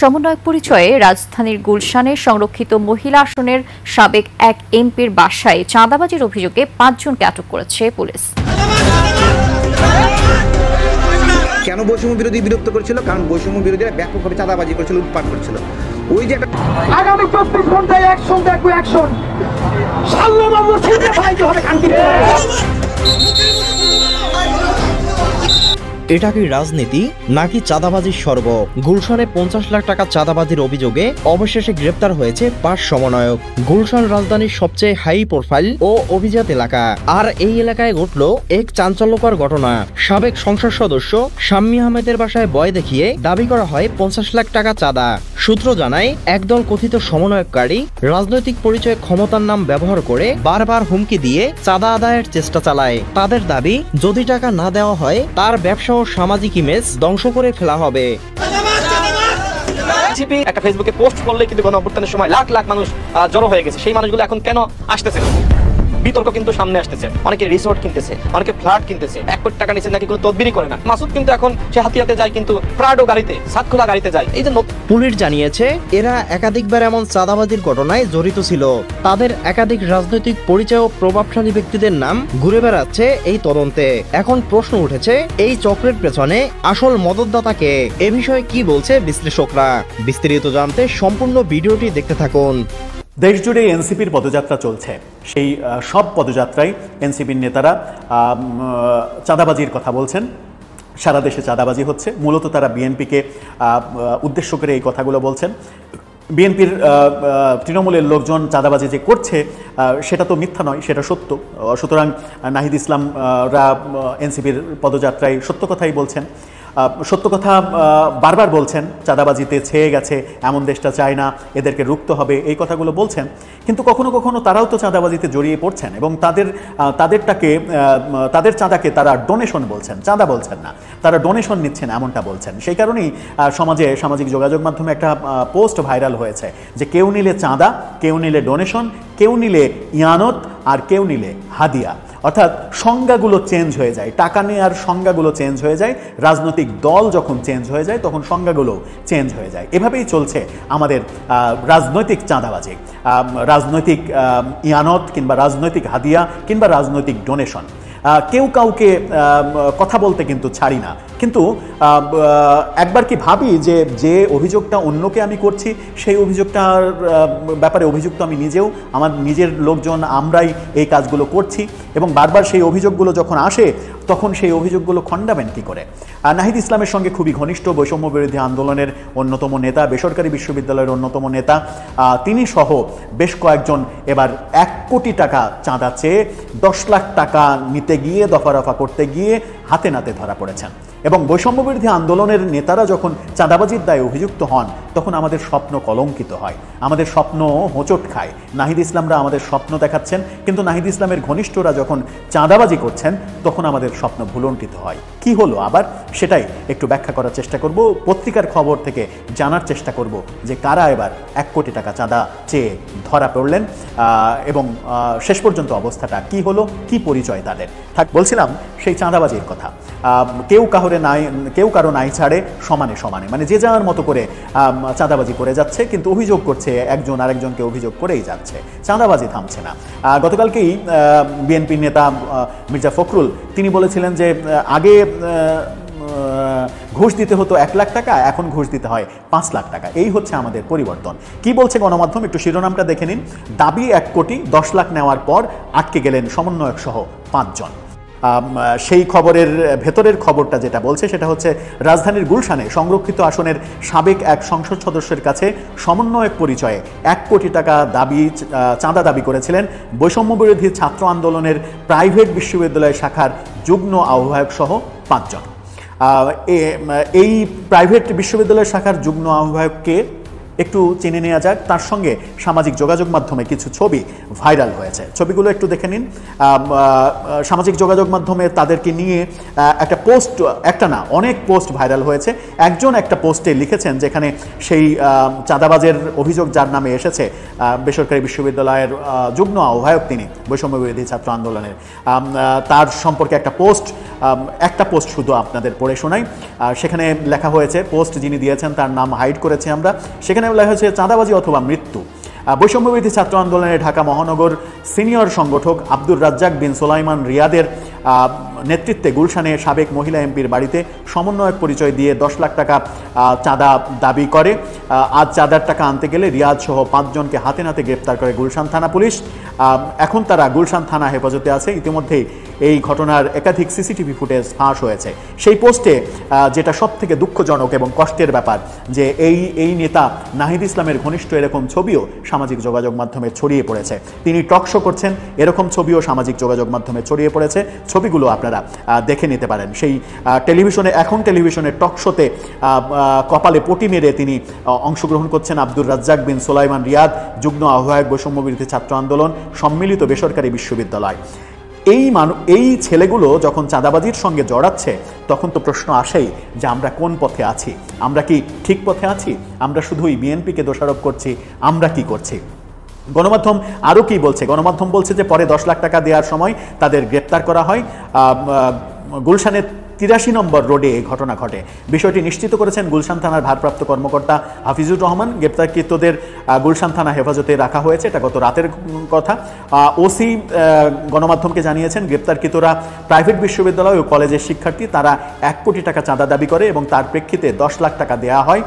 সমন্বয়ক পরিচয়ে রাজধানীর গুলশানের সংরক্ষিত মহিলা আসনের সাবেক এক এমপির বাসায় চাঁদাবাজির অভিযোগে ৫ জনকে আটক করেছে পুলিশ। কেন বৈষম্য বিরোধী বিরক্ত করেছিল? কারণ বৈষম্য বিরোধীরা ব্যাপকভাবে চাঁদাবাজি করেছিল, লুটপাট করেছিল। ওই যে আগামী 24 ঘন্টায় অ্যাকশন দেখবো, অ্যাকশন এটা কি রাজনীতি নাকি চাঁদাবাজির স্বর্গ? গুলশানে ৫০ লাখ টাকা চাঁদাবাজির অভিযোগে অবশেষে গ্রেপ্তার হয়েছে ৫ সমন্বয়ক। গুলশান রাজধানীর সবচেয়ে হাই প্রোফাইল ও অভিজাত এলাকা, আর এই এলাকায় ঘটল এক চাঞ্চল্যকর ঘটনা। সাবেক সংসদ সদস্য শাম্মী আহমেদের বাসায় ভয় দেখিয়ে দাবি করা হয় ৫০ লাখ টাকা চাঁদা। সূত্র জানায়, একদল কথিত সমন্বয়কারী রাজনৈতিক পরিচয়ে ক্ষমতার নাম ব্যবহার করে বারবার হুমকি দিয়ে চাঁদা আদায়ের চেষ্টা চালায়। তাদের দাবি, যদি টাকা না দেওয়া হয় তার ব্যবসা ও সামাজিক ইমেজ ধ্বংস করে ফেলা হবে। একটা ফেসবুকে পোস্ট করলে কিন্তু গণঅভ্যুত্থানের সময় লাখ লাখ মানুষ জড়ো হয়ে গেছে। সেই মানুষগুলো এখন কেন আসতেছে? বিতর্ক কিন্তু সামনে আসতেছে। অনেকে রিসোর্ট কিনতেছে, অনেকে ফ্ল্যাট কিনতেছে, ১ কোটি টাকা নিচে নাকি কোনো তদবিরই করে না। মাসুদ কিন্তু এখন সে হাতিয়াতে যায়, কিন্তু প্রাডো গাড়িতে, সাতখোলা গাড়িতে যায়। এই যে পুলিশ জানিয়েছে, এরা একাধিকবার এমন চাঁদাবাজির ঘটনায় জড়িত ছিল। তাদের একাধিক রাজনৈতিক পরিচয় ও প্রভাবশালী ব্যক্তিদের নাম ঘুরে বেড়াচ্ছে এই তদন্তে। এখন প্রশ্ন উঠেছে, এই চক্রের পেছনে আসল মদতদাতাকে? এ বিষয়ে কি বলছে বিশ্লেষকরা? বিস্তারিত জানতে সম্পূর্ণ ভিডিওটি দেখতে থাকুন। দেশজুড়ে এনসিপির পদযাত্রা চলছে। সেই সব পদযাত্রায় এনসিপির নেতারা চাঁদাবাজির কথা বলছেন। সারা দেশে চাঁদাবাজি হচ্ছে। মূলত তারা বিএনপিকে উদ্দেশ্য করে এই কথাগুলো বলছেন। বিএনপির তৃণমূলের লোকজন চাঁদাবাজি যে করছে সেটা তো মিথ্যা নয়, সেটা সত্য। সুতরাং নাহিদ ইসলামরা এনসিপির পদযাত্রায় সত্য কথাই বলছেন, সত্য কথা বারবার বলছেন। চাঁদাবাজিতে ছেয়ে গেছে, এমন দেশটা চায় না, এদেরকে রুখতে হবে, এই কথাগুলো বলছেন। কিন্তু কখনো কখনো তারাও তো চাঁদাবাজিতে জড়িয়ে পড়ছেন এবং তাদের চাঁদাকে তারা ডোনেশন বলছেন, চাঁদা বলছেন না, তারা ডোনেশন নিচ্ছেন এমনটা বলছেন। সেই কারণেই সামাজিক যোগাযোগ মাধ্যমে একটা পোস্ট ভাইরাল হয়েছে যে কেউ নিলে চাঁদা, কেউ নিলে ডোনেশন, কেউ নিলে ইয়ানত, আর কেউ নিলে হাদিয়া। অর্থাৎ সংজ্ঞাগুলো চেঞ্জ হয়ে যায়, টাকা নেওয়ার সংজ্ঞাগুলো চেঞ্জ হয়ে যায়। রাজনৈতিক দল যখন চেঞ্জ হয়ে যায় তখন সংজ্ঞাগুলো চেঞ্জ হয়ে যায়। এভাবেই চলছে আমাদের রাজনৈতিক চাঁদাবাজি, রাজনৈতিক ইয়ানত কিংবা রাজনৈতিক হাদিয়া কিংবা রাজনৈতিক ডোনেশন। কেউ কাউকে কথা বলতে কিন্তু ছাড়ি না। কিন্তু একবার কি ভাবি যে অভিযোগটা অন্যকে আমি করছি, সেই অভিযোগটার ব্যাপারে অভিযুক্ত আমি নিজেও, আমার নিজের লোকজন, আমরাই এই কাজগুলো করছি। এবং বারবার সেই অভিযোগগুলো যখন আসে তখন সেই অভিযোগগুলো খণ্ডাবেন কী করে? নাহিদ ইসলামের সঙ্গে খুবই ঘনিষ্ঠ, বৈষম্য বিরোধী আন্দোলনের অন্যতম নেতা, বেসরকারি বিশ্ববিদ্যালয়ের অন্যতম নেতা, তিনি সহ বেশ কয়েকজন এবার ১ কোটি টাকা চাঁদা চেয়ে ১০ লাখ টাকা নিতে গিয়ে, দফারফা করতে গিয়ে হাতে নাতে ধরা পড়েছেন। এবং বৈষম্য বিরোধী আন্দোলনের নেতারা যখন চাঁদাবাজির দায়ে অভিযুক্ত হন তখন আমাদের স্বপ্ন কলঙ্কিত হয়, আমাদের স্বপ্ন হোঁচট খায়। নাহিদ ইসলামরা আমাদের স্বপ্ন দেখাচ্ছেন, কিন্তু নাহিদ ইসলামের ঘনিষ্ঠরা যখন চাঁদাবাজি করছেন তখন আমাদের স্বপ্ন ভুলণ্ঠিত হয়। কি হলো আবার, সেটাই একটু ব্যাখ্যা করার চেষ্টা করব। পত্রিকার খবর থেকে জানার চেষ্টা করব যে কারা এবার ১ কোটি টাকা চাঁদা চেয়ে ধরা পড়লেন এবং শেষ পর্যন্ত অবস্থাটা কি হলো, কি পরিচয় তাদের। বলছিলাম সেই চাঁদাবাজির কথা। কেউ কারো নাই ছাড়ে সমানে সমানে, মানে যে যার মতো করে চাঁদাবাজি করে যাচ্ছে, কিন্তু অভিযোগ করছে একজন আরেকজনকে, অভিযোগ করেই যাচ্ছে, চাঁদাবাজি থামছে না। গতকালকেই বিএনপি নেতা মির্জা ফখরুল তিনি বলেছিলেন যে আগে ঘুষ দিতে হতো ১ লাখ টাকা, এখন ঘুষ দিতে হয় ৫ লাখ টাকা। এই হচ্ছে আমাদের পরিবর্তন। কি বলছে গণমাধ্যম, একটু শিরোনামটা দেখে নিন। দাবি ১ কোটি, ১০ লাখ নেওয়ার পর আটকে গেলেন সমন্বয়ক সহ ৫ জন। সেই খবরের ভেতরের খবরটা যেটা বলছে সেটা হচ্ছে, রাজধানীর গুলশানে সংরক্ষিত আসনের সাবেক এক সংসদ সদস্যের কাছে সমন্বয়ক পরিচয়ে ১ কোটি টাকা চাঁদা দাবি করেছিলেন বৈষম্য বিরোধী ছাত্র আন্দোলনের প্রাইভেট বিশ্ববিদ্যালয় শাখার যুগ্ম আহ্বায়ক সহ ৫ জন। এই প্রাইভেট বিশ্ববিদ্যালয় শাখার যুগ্ম আহ্বায়ককে একটু চিনে নেওয়া যাক। তার সঙ্গে সামাজিক যোগাযোগ মাধ্যমে কিছু ছবি ভাইরাল হয়েছে, ছবিগুলো একটু দেখে নিন। সামাজিক যোগাযোগ মাধ্যমে তাদেরকে নিয়ে একটা পোস্ট, একটা না অনেক পোস্ট ভাইরাল হয়েছে। একজন একটা পোস্টে লিখেছেন যেখানে সেই চাঁদাবাজের অভিযোগ যার নামে এসেছে, বেসরকারি বিশ্ববিদ্যালয়ের যুগ্ম আহ্বায়ক তিনি, বৈষম্য বিরোধী ছাত্র আন্দোলনের, তার সম্পর্কে একটা পোস্ট একটা পোস্ট শুধু আপনাদের পড়ে শোনাই। সেখানে লেখা হয়েছে, পোস্ট যিনি দিয়েছেন তার নাম হাইড করেছে আমরা, সেখানে লেখা হয়েছে চাঁদাবাজি অথবা মৃত্যু। বৈষম্যবিরোধী ছাত্র আন্দোলনে ঢাকা মহানগর সিনিয়র সংগঠক আব্দুর রাজ্জাক বিন সোলাইমান রিয়াদের নেতৃত্বে গুলশানে সাবেক মহিলা এমপির বাড়িতে সমন্বয়ক পরিচয় দিয়ে 10 লাখ টাকা চাঁদা দাবি করে। আজ চাঁদার টাকা আনতে গেলে রিয়াদ সহ 5 জনকে হাতে নাতে গ্রেপ্তার করে গুলশান থানা পুলিশ। এখন তারা গুলশান থানা হেফাজতে আছে। ইতিমধ্যেই এই ঘটনার একাধিক সিসিটিভি ফুটেজ ফাঁস হয়েছে। সেই পোস্টে যেটা সব থেকে দুঃখজনক এবং কষ্টের ব্যাপার, যে এই নেতা নাহিদ ইসলামের ঘনিষ্ঠ এরকম ছবিও সামাজিক যোগাযোগ মাধ্যমে ছড়িয়ে পড়েছে। তিনি টকশো করছেন এরকম ছবিও সামাজিক যোগাযোগ মাধ্যমে ছড়িয়ে পড়েছে। ছবিগুলো আপনারা দেখে নিতে পারেন। সেই টেলিভিশনের টকশোতে কপালে পটি মেরে তিনি অংশগ্রহণ করছেন। আব্দুর রাজ্জাক বিন সোলাইমান রিয়াদ, যুগ্ম আহ্বায়ক, বৈষম্যবিরোধী ছাত্র আন্দোলন, সম্মিলিত বেসরকারি বিশ্ববিদ্যালয়। এই ছেলেগুলো যখন চাঁদাবাজির সঙ্গে জড়াচ্ছে, তখন তো প্রশ্ন আসেই যে আমরা কোন পথে আছি? আমরা কি ঠিক পথে আছি? আমরা শুধুই বিএনপিকে দোষারোপ করছি? আমরা কি করছি? গণমাধ্যম আরও কি বলছে? গণমাধ্যম বলছে যে পরে 10 লাখ টাকা দেওয়ার সময় তাদের গ্রেপ্তার করা হয়। গুলশানের 83 নম্বর রোডে এই ঘটনা ঘটে। বিষয়টি নিশ্চিত করেছেন গুলশান থানার ভারপ্রাপ্ত কর্মকর্তা হাফিজুর রহমান। গ্রেপ্তারকৃতদের গুলশান থানা হেফাজতে রাখা হয়েছে, এটা গত রাতের কথা। ওসি গণমাধ্যমকে জানিয়েছেন গ্রেপ্তারকৃতরা প্রাইভেট বিশ্ববিদ্যালয় ও কলেজের শিক্ষার্থী। তারা 1 কোটি টাকা চাঁদা দাবি করে এবং তার প্রেক্ষিতে 10 লাখ টাকা দেওয়া হয়।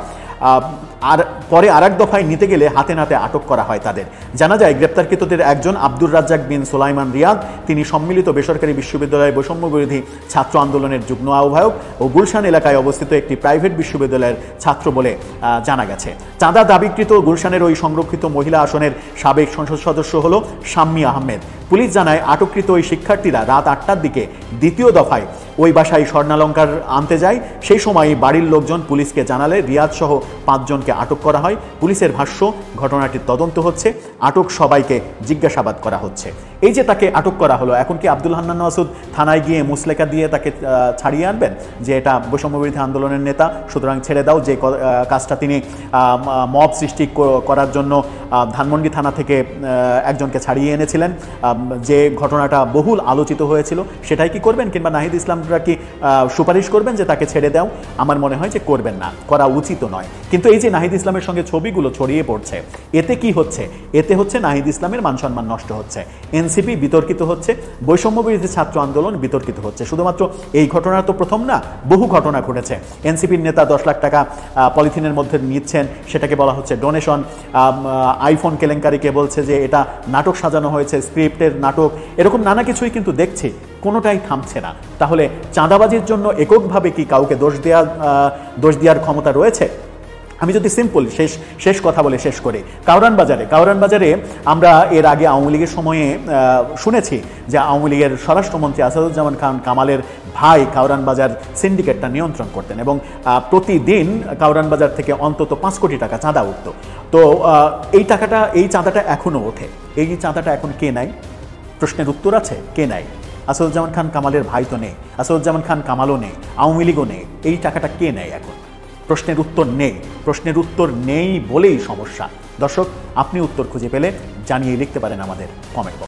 আর পরে আরেক দফায় নিতে গেলে হাতে নাতে আটক করা হয় তাদের। জানা যায় গ্রেপ্তারকৃতদের একজন আব্দুর রাজ্জাক বিন সোলাইমান রিয়াদ, তিনি সম্মিলিত বেসরকারি বিশ্ববিদ্যালয়ের বৈষম্য বিরোধী ছাত্র আন্দোলনের যুগ্ম আহ্বায়ক ও গুলশান এলাকায় অবস্থিত একটি প্রাইভেট বিশ্ববিদ্যালয়ের ছাত্র বলে জানা গেছে। চাঁদা দাবিকৃত গুলশানের ওই সংরক্ষিত মহিলা আসনের সাবেক সংসদ সদস্য হল শাম্মী আহমেদ। পুলিশ জানায় আটককৃত ওই শিক্ষার্থীরা রাত 8টার দিকে দ্বিতীয় দফায় ওই বাসায় স্বর্ণালঙ্কার আনতে যায়। সেই সময় বাড়ির লোকজন পুলিশকে জানালে রিয়াদ সহ 5 জনকে আটক করা হয়। পুলিশের ভাষ্য, ঘটনাটির তদন্ত হচ্ছে, আটক সবাইকে জিজ্ঞাসাবাদ করা হচ্ছে। এই যে তাকে আটক করা হলো, এখন কি আব্দুল হান্নান মাসুদ থানায় গিয়ে মুসলেকা দিয়ে তাকে ছাড়িয়ে আনবেন যে এটা বৈষম্যবিরোধী আন্দোলনের নেতা, সুতরাং ছেড়ে দাও? যে কাজটা তিনি মব সৃষ্টি করার জন্য ধানমন্ডি থানা থেকে একজনকে ছাড়িয়ে এনেছিলেন, যে ঘটনাটা বহুল আলোচিত হয়েছিল, সেটাই কি করবেন? কিংবা নাহিদ ইসলামরা কি সুপারিশ করবেন যে তাকে ছেড়ে দাও? আমার মনে হয় যে করবেন না, করা উচিত নয়। কিন্তু এই যে নাহিদ ইসলামের সঙ্গে ছবিগুলো ছড়িয়ে পড়ছে, এতে কি হচ্ছে? এতে হচ্ছে নাহিদ ইসলামের মান সম্মান নষ্ট হচ্ছে, এনসিপি বিতর্কিত হচ্ছে, বৈষম্যবিরোধী ছাত্র আন্দোলন বিতর্কিত হচ্ছে। শুধুমাত্র এই ঘটনা তো প্রথম না, বহু ঘটনা ঘটেছে। এনসিপির নেতা 10 লাখ টাকা পলিথিনের মধ্যে নিচ্ছেন, সেটাকে বলা হচ্ছে ডোনেশন। আইফোন কেলেঙ্কারিকে বলছে যে এটা নাটক সাজানো হয়েছে, স্ক্রিপ্টের নাটক, এরকম নানা কিছুই কিন্তু দেখছি, কোনোটাই থামছে না। তাহলে চাঁদাবাজির জন্য এককভাবে কি কাউকে দোষ দেওয়ার ক্ষমতা রয়েছে? আমি যদি সিম্পল শেষ কথা বলে শেষ করি, কাউরান বাজারে আমরা এর আগে আওয়ামী লীগের সময়ে শুনেছি যে আওয়ামী লীগের স্বরাষ্ট্রমন্ত্রী আসাদুজ্জামান খান কামালের ভাই কাউরান বাজার সিন্ডিকেটটা নিয়ন্ত্রণ করতেন এবং প্রতিদিন কাউরান বাজার থেকে অন্তত 5 কোটি টাকা চাঁদা উঠত। তো এই চাঁদাটা এখনও ওঠে। এই চাঁদাটা এখন কে নেয়? প্রশ্নের উত্তর আছে, কে নেয়? আসাদুজ্জামান খান কামালের ভাই তো নেই, আসাদুজ্জামান খান কামালও নেই, আওয়ামী লীগও নেই। এই টাকাটা কে নেয় এখন? প্রশ্নের উত্তর নেই। প্রশ্নের উত্তর নেই বলেই সমস্যা। দর্শক, আপনি উত্তর খুঁজে পেলে জানিয়ে লিখতে পারেন আমাদের কমেন্ট বক্সে।